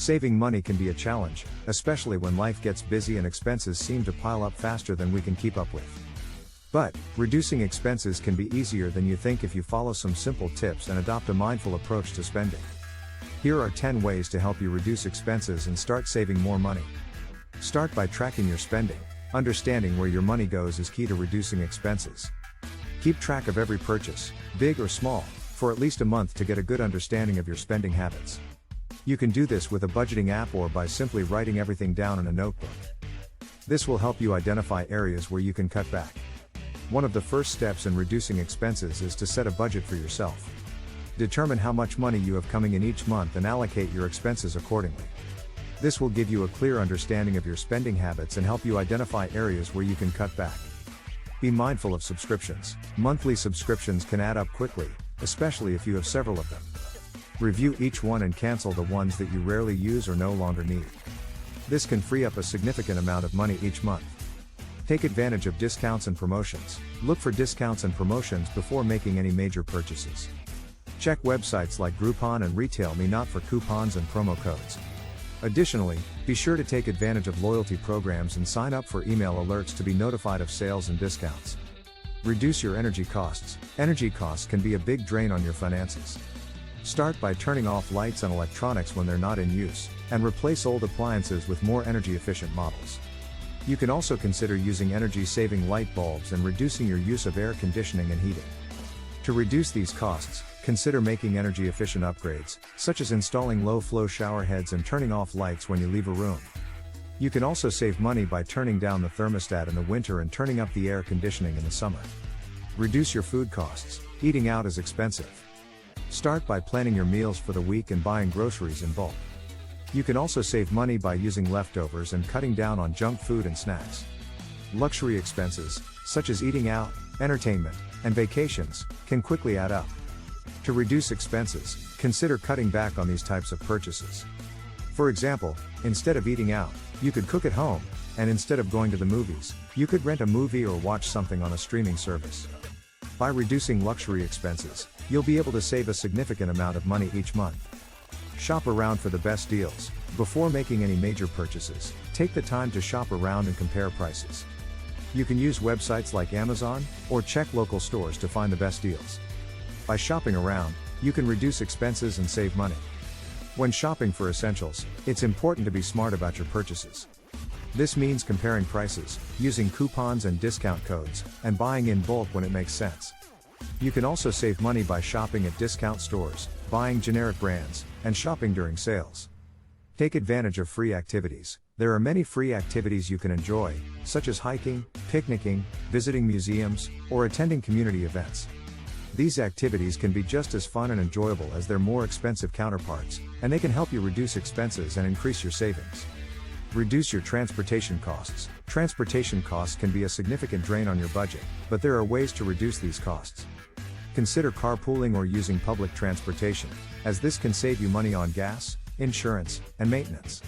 Saving money can be a challenge, especially when life gets busy and expenses seem to pile up faster than we can keep up with. But, reducing expenses can be easier than you think if you follow some simple tips and adopt a mindful approach to spending. Here are 10 ways to help you reduce expenses and start saving more money. Start by tracking your spending. Understanding where your money goes is key to reducing expenses. Keep track of every purchase, big or small, for at least a month to get a good understanding of your spending habits. You can do this with a budgeting app or by simply writing everything down in a notebook. This will help you identify areas where you can cut back. One of the first steps in reducing expenses is to set a budget for yourself. Determine how much money you have coming in each month and allocate your expenses accordingly. This will give you a clear understanding of your spending habits and help you identify areas where you can cut back. Be mindful of subscriptions. Monthly subscriptions can add up quickly, especially if you have several of them. Review each one and cancel the ones that you rarely use or no longer need. This can free up a significant amount of money each month. Take advantage of discounts and promotions. Look for discounts and promotions before making any major purchases. Check websites like Groupon and RetailMe Not for coupons and promo codes. Additionally, be sure to take advantage of loyalty programs and sign up for email alerts to be notified of sales and discounts. Reduce your energy costs. Energy costs can be a big drain on your finances. Start by turning off lights and electronics when they're not in use, and replace old appliances with more energy-efficient models. You can also consider using energy-saving light bulbs and reducing your use of air conditioning and heating. To reduce these costs, consider making energy-efficient upgrades, such as installing low-flow shower heads and turning off lights when you leave a room. You can also save money by turning down the thermostat in the winter and turning up the air conditioning in the summer. Reduce your food costs. Eating out is expensive. Start by planning your meals for the week and buying groceries in bulk. You can also save money by using leftovers and cutting down on junk food and snacks. Luxury expenses, such as eating out, entertainment, and vacations, can quickly add up. To reduce expenses, consider cutting back on these types of purchases. For example, instead of eating out, you could cook at home, and instead of going to the movies, you could rent a movie or watch something on a streaming service. By reducing luxury expenses, you'll be able to save a significant amount of money each month. Shop around for the best deals. Before making any major purchases, take the time to shop around and compare prices. You can use websites like Amazon, or check local stores to find the best deals. By shopping around, you can reduce expenses and save money. When shopping for essentials, it's important to be smart about your purchases. This means comparing prices, using coupons and discount codes, and buying in bulk when it makes sense. You can also save money by shopping at discount stores, buying generic brands, and shopping during sales. Take advantage of free activities. There are many free activities you can enjoy, such as hiking, picnicking, visiting museums, or attending community events. These activities can be just as fun and enjoyable as their more expensive counterparts, and they can help you reduce expenses and increase your savings. Reduce your transportation costs. Transportation costs can be a significant drain on your budget, but there are ways to reduce these costs. Consider carpooling or using public transportation, as this can save you money on gas, insurance, and maintenance.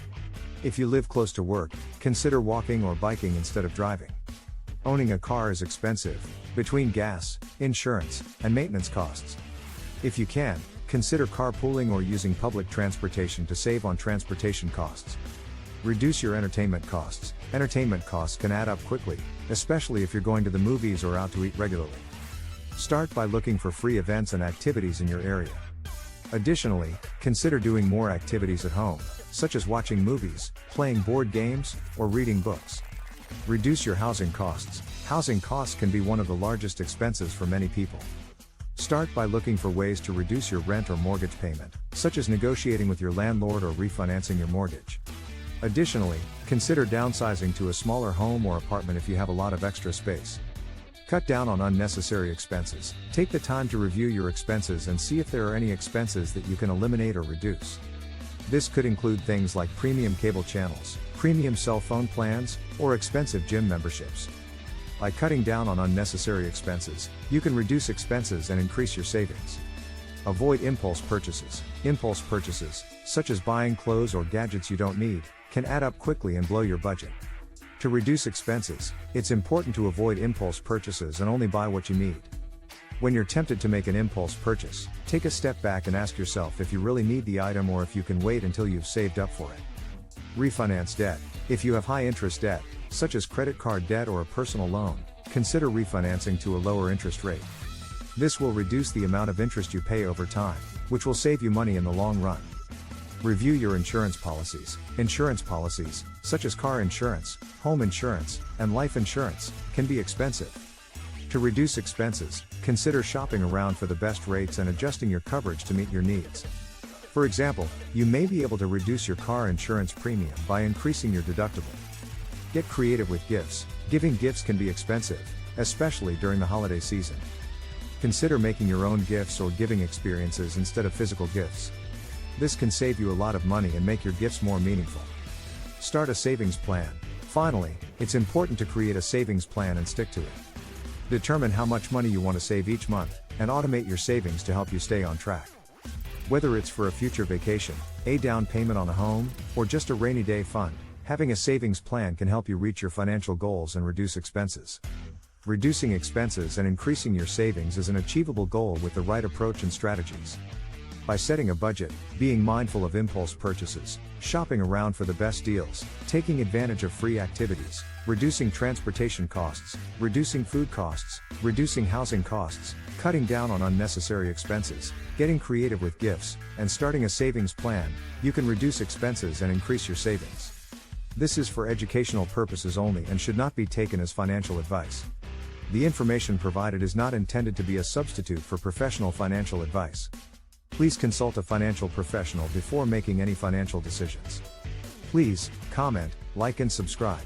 If you live close to work, consider walking or biking instead of driving. Owning a car is expensive, between gas, insurance, and maintenance costs. If you can, consider carpooling or using public transportation to save on transportation costs. Reduce your entertainment costs. Entertainment costs can add up quickly, especially if you're going to the movies or out to eat regularly. Start by looking for free events and activities in your area. Additionally, consider doing more activities at home, such as watching movies, playing board games, or reading books. Reduce your housing costs. Housing costs can be one of the largest expenses for many people. Start by looking for ways to reduce your rent or mortgage payment, such as negotiating with your landlord or refinancing your mortgage. Additionally, consider downsizing to a smaller home or apartment if you have a lot of extra space. Cut down on unnecessary expenses. Take the time to review your expenses and see if there are any expenses that you can eliminate or reduce. This could include things like premium cable channels, premium cell phone plans, or expensive gym memberships. By cutting down on unnecessary expenses, you can reduce expenses and increase your savings. Avoid impulse purchases. Impulse purchases, such as buying clothes or gadgets you don't need, can add up quickly and blow your budget. To reduce expenses, it's important to avoid impulse purchases and only buy what you need. When you're tempted to make an impulse purchase, take a step back and ask yourself if you really need the item or if you can wait until you've saved up for it. Refinance debt. If you have high interest debt, such as credit card debt or a personal loan, consider refinancing to a lower interest rate. This will reduce the amount of interest you pay over time, which will save you money in the long run. Review your insurance policies. Insurance policies, such as car insurance, home insurance, and life insurance, can be expensive. To reduce expenses, consider shopping around for the best rates and adjusting your coverage to meet your needs. For example, you may be able to reduce your car insurance premium by increasing your deductible. Get creative with gifts. Giving gifts can be expensive, especially during the holiday season. Consider making your own gifts or giving experiences instead of physical gifts. This can save you a lot of money and make your gifts more meaningful. Start a savings plan. Finally, it's important to create a savings plan and stick to it. Determine how much money you want to save each month, and automate your savings to help you stay on track. Whether it's for a future vacation, a down payment on a home, or just a rainy day fund, having a savings plan can help you reach your financial goals and reduce expenses. Reducing expenses and increasing your savings is an achievable goal with the right approach and strategies. By setting a budget, being mindful of impulse purchases, shopping around for the best deals, taking advantage of free activities, reducing transportation costs, reducing food costs, reducing housing costs, cutting down on unnecessary expenses, getting creative with gifts, and starting a savings plan, you can reduce expenses and increase your savings. This is for educational purposes only and should not be taken as financial advice. The information provided is not intended to be a substitute for professional financial advice. Please consult a financial professional before making any financial decisions. Please, comment, like and subscribe.